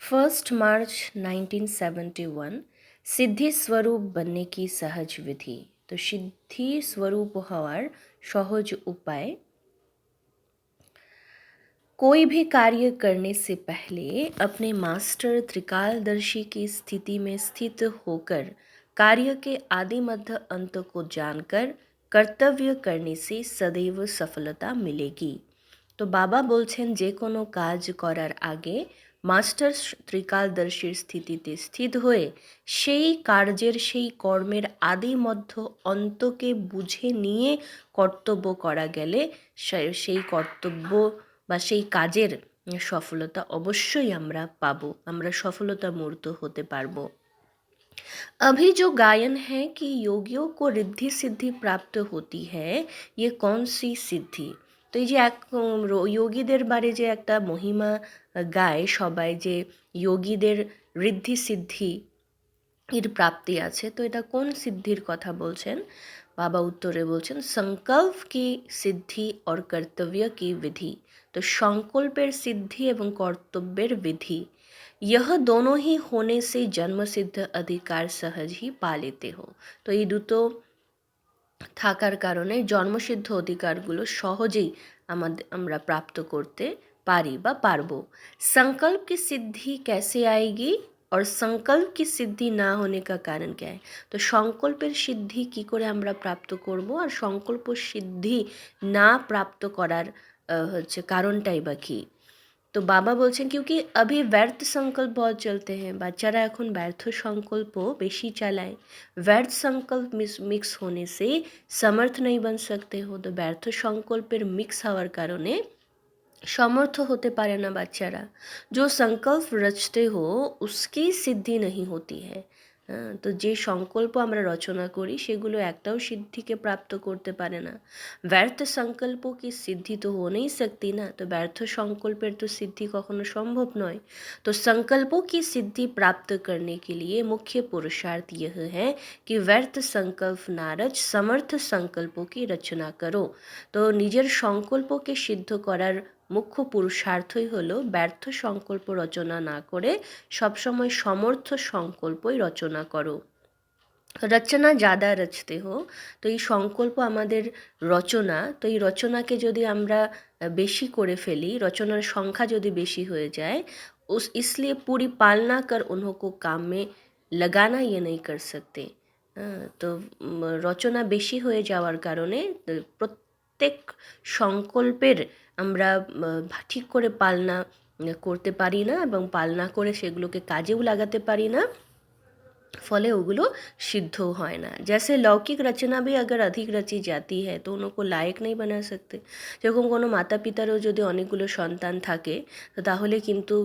1 मार्च 1971 সিদ্ধি স্বরূপ बनने की सहज विधि। तो सिद्धि स्वरूप হওয়ার সহজ উপায়। कोई भी कार्य करने से पहले अपने मास्टर त्रिकालदर्शी की स्थिति में स्थित होकर कार्य के आदि मध्य अंत को जानकर कर्तव्य करने से सदैव सफलता मिलेगी। তো বাবা বলছেন যে কোনো কাজ করার আগে মাস্টার ত্রিকালদর্শীর স্থিতিতে স্থিত হয়ে সেই কার্যের সেই কর্মের আদি মধ্য অন্তকে বুঝে নিয়ে কর্তব্য করা গেলে সেই কর্তব্য বা সেই কাজের সফলতা অবশ্যই আমরা পাবো, আমরা সফলতা মূর্ত হতে পারবো। अभी जो गायन है कि योगियों को रिद्धि सिद्धि प्राप्त होती है, ये कौन सी सिद्धि। তো এই যে যোগীদের বারে যে একটা মহিমা গায় সবাই, যে যোগীদের ঋদ্ধি সিদ্ধি এর প্রাপ্তি আছে, তো এটা কোন সিদ্ধির কথা বলছেন? বাবা উত্তরে বলছেন সংকল্প কি সিদ্ধি और কর্তব্য কি বিধি। তো সংকল্পের সিদ্ধি এবং কর্তব্যের বিধি, यह दोनों ही होने से जन्म सिद्ध अधिकार सहज ही पा लेते हो। তো এই দুটো থাকার কারণে জন্মসিদ্ধ অধিকারগুলো সহজেই আমরা প্রাপ্ত করতে পারি বা পারবো। संकल्प की सिद्धि कैसे आएगी और संकल्प की सिद्धि ना होने का कारण क्या है। তো সংকল্পের সিদ্ধি কি করে আমরা প্রাপ্ত করব, আর সংকল্প সিদ্ধি না প্রাপ্ত করার কারণটাই বা কি। তো বাবা বলছেন क्योंकि अभी व्यर्थ संकल्प बहुत चलते हैं, বাচ্চারা এখন ব্যর্থ সংকল্প বেশি চালায়। व्यर्थ संकल्प मिक्स होने से समर्थ नहीं बन सकते हो। তো ব্যর্থ সংকল্পের মিক্স হওয়ার কারণে সমর্থ হতে পারে না বাচ্চারা। जो संकल्प रचते हो उसकी सिद्धि नहीं होती है। তো যে সংকল্প আমরা রচনা করি সেগুলো একটাও সিদ্ধিকে প্রাপ্ত করতে পারে না। ব্যর্থ সংকল্পও কি সিদ্ধি তো हो नहीं सकती ना। তো ব্যর্থ সংকল্পের তো সিদ্ধি কখনো সম্ভব নয়। तो संकल्पों की सिद्धि प्राप्त करने के लिए मुख्य पुरुषार्थ यह है कि व्यर्थ संकल्प ना रच समर्थ संकल्पों की रचना करो। তো নিজের সংকল্পকে সিদ্ধ করার মুখ্য পুরুষার্থই হলো ব্যর্থ সংকল্প রচনা না করে সবসময় সমর্থ সংকল্পই রচনা করো। রচনা জাদা রচতে হো। তো এই সংকল্প আমাদের রচনা, তো এই রচনাকে যদি আমরা বেশি করে ফেলি, রচনার সংখ্যা যদি বেশি হয়ে যায়, इसलिए पूरी पालना कर उनको काम में लगाना ये नहीं कर सकते। তো রচনা বেশি হয়ে যাওয়ার কারণে প্রত্যেক সংকল্পের আমরা ঠিক করে পালনা করতে পারি না, এবং পালনা করে সেগুলোকে কাজেও লাগাতে পারি না, ফলে ওগুলো সিদ্ধও হয় না। जैसे लौकिक रचना भी अगर अधिक रची जाती है तो उनको लायक नहीं बना सकते। যেরকম কোনো মাতা পিতারও যদি অনেকগুলো সন্তান থাকে, তো তাহলে কিন্তু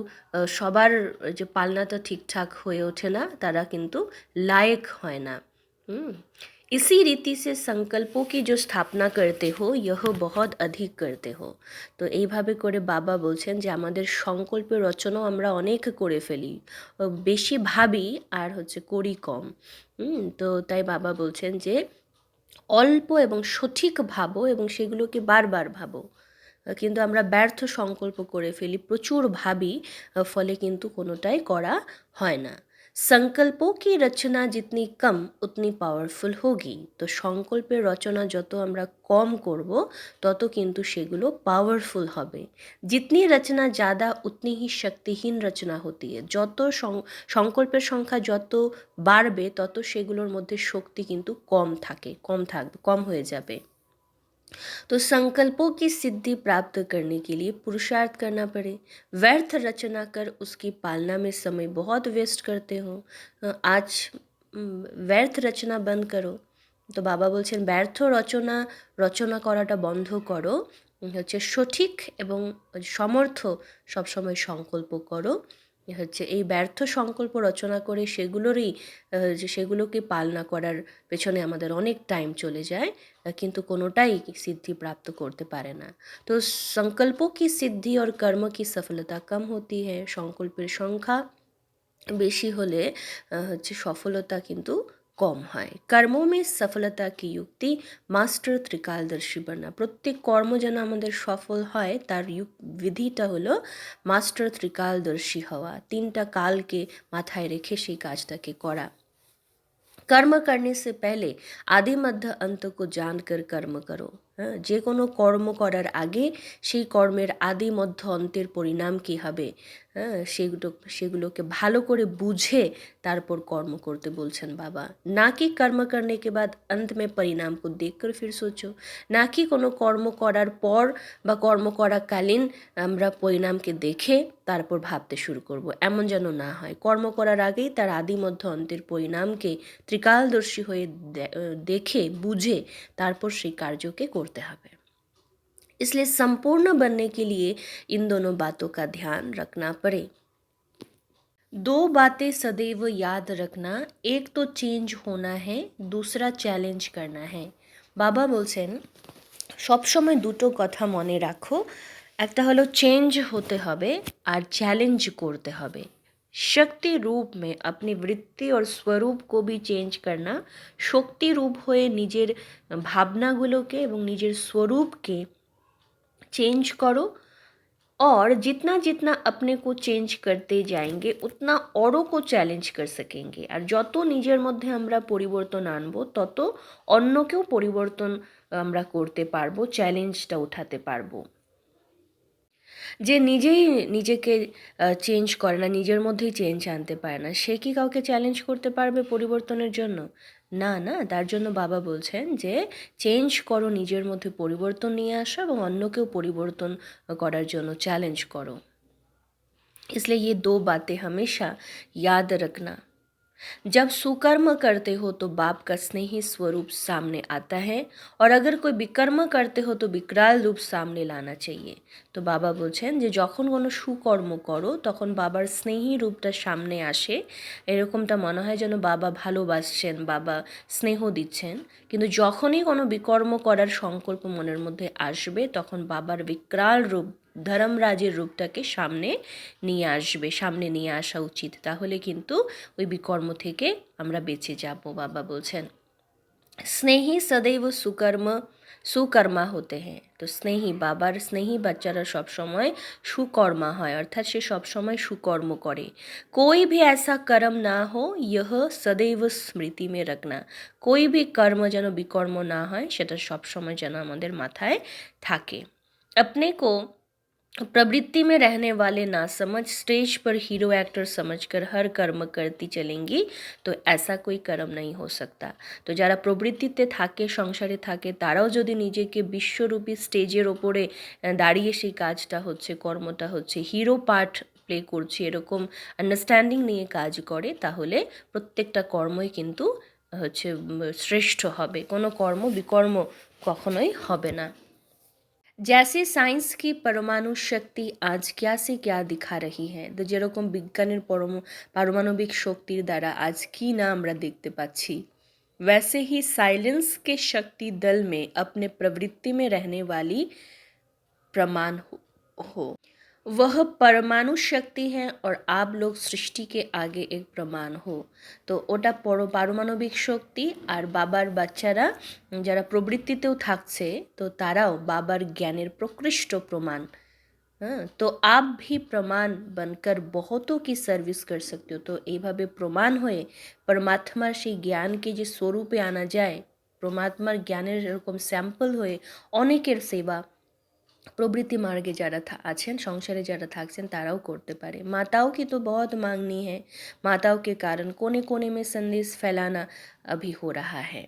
সবার যে পালনাটা ঠিকঠাক হয়ে ওঠে না, তারা কিন্তু লায়ক হয় না। इसी रीति से संकल्पों की जो स्थापना करते हो यह बहुत अधिक करते हो। তো এইভাবে করে বাবা বলছেন যে আমাদের সংকল্পের রচনাও আমরা অনেক করে ফেলি, বেশি ভাবি আর করি কম। তো তাই বাবা বলছেন যে অল্প এবং সঠিক ভাবো এবং সেগুলোকে বারবার ভাবো। কিন্তু আমরা ব্যর্থ সংকল্প করে ফেলি, প্রচুর ভাবি, ফলে কিন্তু কোনোটাই করা হয় না। সংকল্পোं की रचना जितनी कम उतनी पावरफुल होगी। তো সংকল্পের রচনা যত আমরা কম করব তত কিন্তু সেগুলো পাওয়ারফুল হবে। जितनी रचना ज़्यादा उतनी ही शक्तिहीन रचना होती है। যত সংকল্পের সংখ্যা যত বাড়বে তত সেগুলোর মধ্যে শক্তি কিন্তু কম হয়ে যাবে। तो संकल्पों की सिद्धि प्राप्त करने के लिए पुरुषार्थ करना पड़े। व्यर्थ रचना कर उसकी पालना में समय बहुत वेस्ट करते हो। आज ব্যর্থ রচনা বন্ধ করো। তো বাবা বলছেন ব্যর্থ রচনা করাটা বন্ধ করো, সঠিক এবং সমর্থ সবসময় সংকল্প করো। এই ব্যর্থ সংকল্প রচনা করে সেগুলোকে পালনা করার পেছনে আমাদের অনেক টাইম চলে যায়, কিন্তু কোনোটাই সিদ্ধি প্রাপ্ত করতে পারে না। তো সংকল্পোं की सिद्धि और कर्म की सफलता कम होती है। সংকল্পের সংখ্যা বেশি হলে সফলতা কিন্তু কম হয়। কর্মে সফলতা কি যুক্তি মাস্টার ত্রিকালদর্শী বনা। প্রত্যেক কর্ম যেন আমাদের সফল হয় তার বিধিটা হলো মাস্টার ত্রিকালদর্শী হওয়া, তিনটা কালকে মাথায় রেখে সেই কাজটাকে করা। कर्म करने से पहले आदि मध्य अंत को जानकर कर्म करो। হ্যাঁ, যে কোনো কর্ম করার আগে সেই কর্মের আদি মধ্য অন্তের পরিণাম কী হবে, হ্যাঁ, সেগুলোকে ভালো করে বুঝে তারপর কর্ম করতে বলছেন বাবা। না কি কর্ম করনে কে বাদ অন্ত মে পরিণাম কো দেখকর ফির সোচো, না কি কোনো কর্ম করার পর বা কর্ম করাকালীন আমরা পরিণামকে দেখে তারপর ভাবতে শুরু করব, এমন যেন না হয়। কর্ম করার আগেই তার আদি মধ্য অন্তের পরিণামকে ত্রিকালদর্শী হয়ে দেখে বুঝে তারপর সেই কার্যকে করতে হবে। इसलिए संपूर्ण बनने के लिए इन दोनों बातों का ध्यान रखना पड़े। दो बातें सदैव याद रखना, एक तो चेंज होना है, दूसरा চ্যালেঞ্জ करना है। বাবা বলছেন সবসময় দুটো কথা মনে রাখো, একটা হলো চেঞ্জ হতে হবে আর চ্যালেঞ্জ করতে হবে। शक्ति रूप में अपनी वृत्ति और स्वरूप को भी चेंज करना, शक्ति रूप হয়ে নিজের ভাবনাগুলোকে এবং নিজের स्वरूपকে चेंज करो। और जितना जितना अपने को चेंज करते जाएंगे उतना औरों को চ্যালেঞ্জ कर सकेंगे। আর যত নিজের মধ্যে আমরা পরিবর্তন আনবো তত অন্যকেও পরিবর্তন আমরা করতে পারবো, চ্যালেঞ্জটা উঠাতে পারবো। যে নিজেই নিজেকে চেঞ্জ করে না, নিজের মধ্যেই চেঞ্জ আনতে পারে না, সে কি কাউকে চ্যালেঞ্জ করতে পারবে পরিবর্তনের জন্য? না না, তার জন্য বাবা বলছেন যে চেঞ্জ করো, নিজের মধ্যে পরিবর্তন নিয়ে আসো এবং অন্যকেও পরিবর্তন করার জন্য চ্যালেঞ্জ করো। इसलिए ये दो बातें हमेशा याद रखना। जब सुकर्म करते हो तो बाप का स्नेही स्वरूप सामने आता है, और अगर कोई विकर्म करते हो तो विकराल रूप सामने लाना चाहिए। তো বাবা বলছেন যে যখন কোনো সুকর্ম করো তখন বাবার স্নেহী রূপটা সামনে আসে, এরকমটা মনে হয় যেন বাবা ভালোবাসছেন, বাবা স্নেহ দিচ্ছেন। কিন্তু যখনই কোনো বিকর্ম করার সংকল্প মনের মধ্যে আসবে তখন বাবার বিকরাল রূপ, ধর্মরাজের রূপটাকে সামনে নিয়ে আসা উচিত, তাহলে কিন্তু ওই বিকর্ম থেকে আমরা বেঁচে যাব। বাবা বলছেন স্নেহী সदैव সুকর্মা হতে হ্যাঁ। তো স্নেহী, বাবার স্নেহী বাচ্চারা সবসময় সুকর্মা হয়, অর্থাৎ সে সবসময় সুকর্ম করে। कोई भी ऐसा कर्म ना हो यह सदैव স্মৃতি মে রাখনা। कोई भी কর্ম যেন বিকর্ম না হয় সেটা সবসময় যেন আমাদের মাথায় থাকে। अपने को प्रवृत्ति में रहने वाले ना समझ स्टेज पर हीरो एक्टर समझकर हर कर्म करती चलेंगी तो ऐसा कोई कर्म नहीं हो सकता। তো যারা প্রবৃত্তিতে থাকে, সংসারে থাকে, তারাও যদি নিজেকে বিশ্বরূপী স্টেজের ওপরে দাঁড়িয়ে সেই কাজটা হচ্ছে, কর্মটা হচ্ছে, হিরো পার্ট প্লে করছে এরকম আন্ডারস্ট্যান্ডিং নিয়ে কাজ করে, তাহলে প্রত্যেকটা কর্মই কিন্তু হচ্ছে শ্রেষ্ঠ হবে, কোনো কর্ম বিকর্ম কখনোই হবে না। जैसे साइंस की परमाणु शक्ति आज क्या से क्या दिखा रही है, তো যেরকম বিজ্ঞানের পারমাণবিক শক্তির দ্বারা আজ কি না আমরা দেখতে পাচ্ছি, वैसे ही साइलेंस के शक्ति दल में अपने प्रवृत्ति में रहने वाली प्रमाण हो। वह परमाणु शक्ति है और आप लोग सृष्टि के आगे एक प्रमाण हो। তো ওটা পারমাণবিক শক্তি, আর বাবার বাচ্চারা যারা প্রবৃত্তিতেও থাকছে তো তারাও বাবার জ্ঞানের প্রকৃষ্ট প্রমাণ। हाँ, तो आप भी প্রমাণ बनकर बहुतों की সার্ভিস कर सकते हो। তো এইভাবে প্রমাণ হয়ে পরমাত্মার সেই জ্ঞানকে যে স্বরূপে আনা যায়, পরমাত্মার জ্ঞানের এরকম স্যাম্পল হয়ে অনেকের সেবা प्रवृत्ति मार्गे যারা আছেন, সংসারে যারা থাকছেন তারাও করতে পারে। माताओं की तो बहुत मांगनी है, माताओं के कारण कोने कोने में संदेश फैलाना अभी हो रहा है,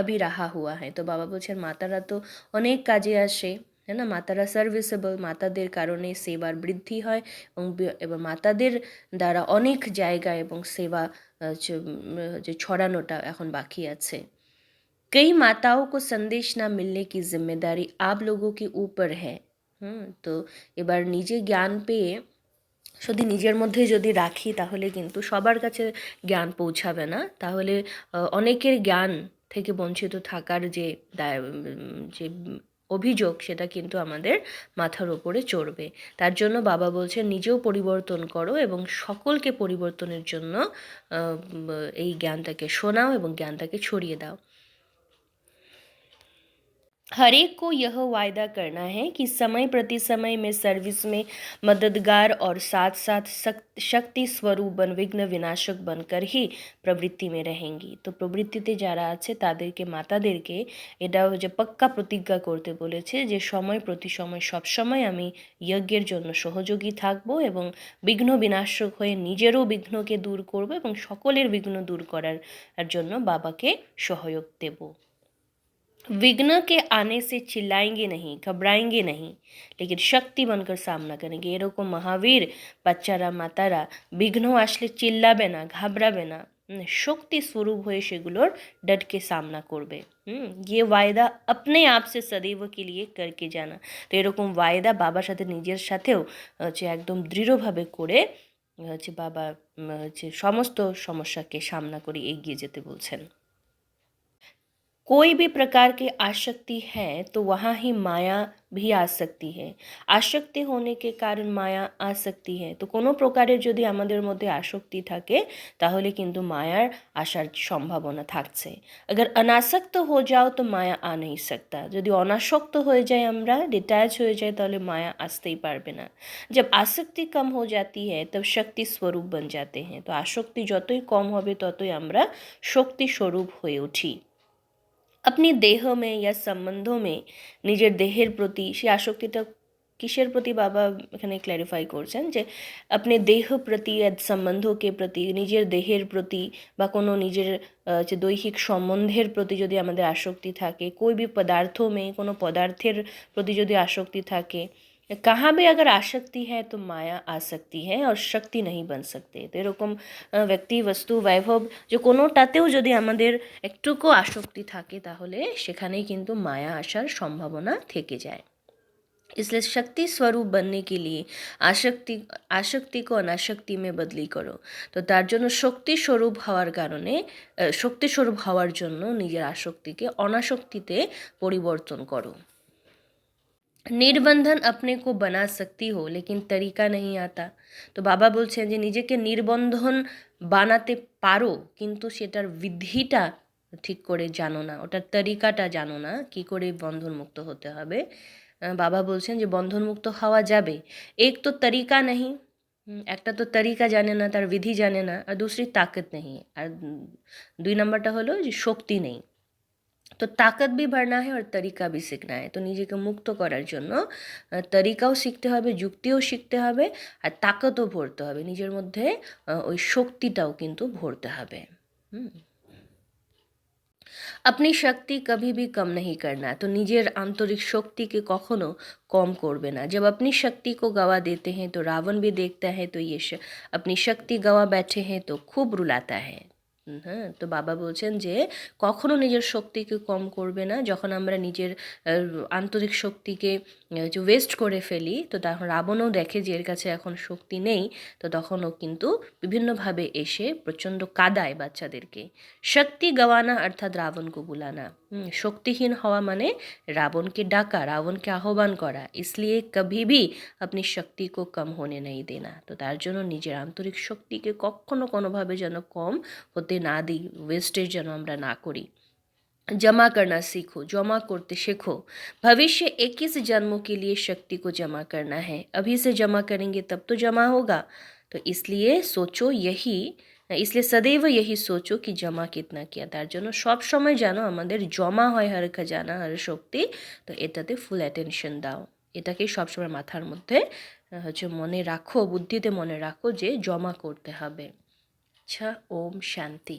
अभी रहा हुआ है। তো বাবা বলছেন মাতারা তো অনেক কাজে আসে, है ना, মাতারা সার্ভিসেবল, মাতাদের কারণে সেবার বৃদ্ধি হয় এবং মাতাদের দ্বারা অনেক জায়গায় এবং সেবা যে ছড়ানোটা এখন বাকি আছে। कई माताओं को संदेश ना मिलने की जिम्मेदारी आप लोगों के ऊपर है। তো এবার নিজে জ্ঞান পেয়ে শুধু নিজের মধ্যে যদি রাখি তাহলে কিন্তু সবার কাছে জ্ঞান পৌঁছাবে না, তাহলে অনেকের জ্ঞান থেকে বঞ্চিত থাকার যে অভিযোগ সেটা কিন্তু আমাদের মাথার ওপরে চড়বে। তার জন্য বাবা বলছেন নিজেও পরিবর্তন করো এবং সকলকে পরিবর্তনের জন্য এই জ্ঞানটাকে শোনাও এবং জ্ঞানটাকে ছড়িয়ে दाओ। हर एक को यह वायदा करना है कि समय प्रति समय में सर्विस में मददगार और साथ साथ शक्ति स्वरूप विघ्न विनाशक बनकर ही प्रवृत्ति में रहेंगी। तो প্রবৃত্তিতে যারা আছে তাদেরকে মাতাদেরকে এটাও যে পাক্কা প্রতিজ্ঞা করতে বলেছে যে সময় প্রতি সময় সব সময় আমি যজ্ঞের জন্য সহযোগী থাকব এবং বিঘ্ন বিনাশক হয়ে নিজেরও বিঘ্নকে দূর করব এবং সকলের বিঘ্ন দূর করার জন্য বাবাকে সহায়ক দেব। विघ्न के आने से चिल्लाएंगे नहीं, घबराएंगे नहीं, लेकिन शक्ति बनकर सामना करेंगे। এরকম মহাবীর বাচ্চারা মাতারা বিঘ্ন আসলে চিল্লাবে না, ঘাবড়াবে না, শক্তি स्वरूप হয়ে সেগুলোর डट के सामना করবে। ये वायदा अपने आप से सदैव के लिए करके जाना। তো এরকম वायदा বাবার সাথে নিজের সাথেও হচ্ছে একদম দৃঢ়ভাবে করে হচ্ছে বাবা হচ্ছে সমস্ত সমস্যাকে সামনা করে এগিয়ে যেতে বলছেন। कोई भी प्रकार की आसक्ति है तो वहाँ ही माया भी आ सकती है। आसक्ति होने के कारण माया आ सकती है। तो কোনো প্রকারের যদি আমাদের মধ্যে আসক্তি থাকে তাহলে কিন্তু মায়ার আসার সম্ভাবনা থাকছে। अगर अनासक्त हो जाओ तो माया आ नहीं सकता। যদি অনাসক্ত হয়ে যায় আমরা ডিট্যাচ হয়ে যায় তাহলে মায়া আসতেই পারবে না। जब आसक्ति कम हो जाती है तब शक्ति स्वरूप बन जाते हैं। তো আসক্তি যতই কম হবে ততই আমরা শক্তি স্বরূপ হয়ে উঠি। अपनी देह में या সম্বন্ধों में নিজের দেহের প্রতি সেই আসক্তিটা কিসের প্রতি বাবা এখানে ক্ল্যারিফাই করছেন যে अपने देह प्रति या সম্বন্ধों के प्रति নিজের দেহের প্রতি বা কোনো নিজের যে দৈহিক সম্বন্ধের প্রতি যদি আমাদের আসক্তি থাকে कोई भी पदार्थों में কোনো পদার্থের প্রতি যদি আসক্তি থাকে कहाँ भी अगर आसक्ति है तो माया आ सकती है और शक्ति नहीं बन सकते। तो এরকম ব্যক্তি বস্তু বৈভব যে কোনোটাতেও যদি আমাদের একটুকু আসক্তি থাকে তাহলে সেখানেই কিন্তু মায়া আসার সম্ভাবনা থেকে যায়। इसलिए शक्ति स्वरूप बनने के लिए आसक्ति को अनासक्ति में बदली करो। তো তার জন্য শক্তি স্বরূপ হওয়ার কারণে শক্তি স্বরূপ হওয়ার জন্য নিজের আসক্তিকে অনাসক্তিতে পরিবর্তন করো। নির্বন্ধন अपने को बना सकती हो लेकिन तरीका नहीं आता। তো বাবা বলছেন যে নিজেকে নির্বন্ধন বানাতে পারো কিন্তু সেটার বিধিটা ঠিক করে জানো না, ওটার তরিকাটা জানো না, কি করে বন্ধনমুক্ত হতে হবে। বাবা বলছেন যে বন্ধনমুক্ত হওয়া যাবে, এক তো তরিকা নেই, একটা তো তরিকা জানে না, তার বিধি জানে না, আর दूसरी ताकत नहीं, আর দুই নম্বরটা হলো যে শক্তি নেই। तो ताकत भी बढ़ना है और तरीका भी सीखना है। तो নিজেকে মুক্ত করার জন্য তরিকাও শিখতে হবে, যুক্তিও শিখতে হবে, আর তাকতও ভরতে হবে, নিজের মধ্যে ওই শক্তিটাও কিন্তু ভরতে হবে। अपनी शक्ति कभी भी कम नहीं करना। तो নিজের आंतरिक शक्ति के कखनो कम করবে না। जब अपनी शक्ति को गवा देते हैं तो रावण भी देखता है तो ये अपनी शक्ति गवा बैठे हैं तो खूब रुलाता है। হ্যাঁ, তো বাবা বলছেন যে কখনো নিজের শক্তিকে কম করবে না। যখন আমরা নিজের আন্তরিক শক্তিকে যে ওয়েস্ট করে ফেলি তো তখন রাবণও দেখে যে এর কাছে এখন শক্তি নেই, তো তখনও কিন্তু বিভিন্নভাবে এসে প্রচণ্ড কাঁদায় বাচ্চাদেরকে। শক্তি গওয়ানা অর্থাৎ রাবণকে বুলানা। শক্তিহীন হওয়া মানে রাবণকে ডাকা, রাবণকে আহ্বান করা। इसलिए कभी भी अपनी शक्ति को कम होने नहीं देना। তো তার জন্য নিজের আন্তরিক শক্তিকে কখনো কোনোভাবে যেন কম হতে না দিই, ওয়েস্টেজ যেন আমরা না করি। जमा करना सीखो, जमा करते सीखो। भविष्य 21 जन्मों के लिए शक्ति को जमा करना है, अभी से जमा करेंगे तब तो जमा होगा। तो इसलिए सोचो यही, इसलिए सदैव यही सोचो कि जमा कितना किया। তার জন্য সব সময় যেন আমাদের জমা হয় হর খাজানা, হর শক্তি। তো এটাতে ফুল অ্যাটেনশন দাও, এটাকেই সবসময় মাথার মধ্যে হচ্ছে মনে রাখো, বুদ্ধিতে মনে রাখো যে জমা করতে হবে। আচ্ছা, ওম শান্তি।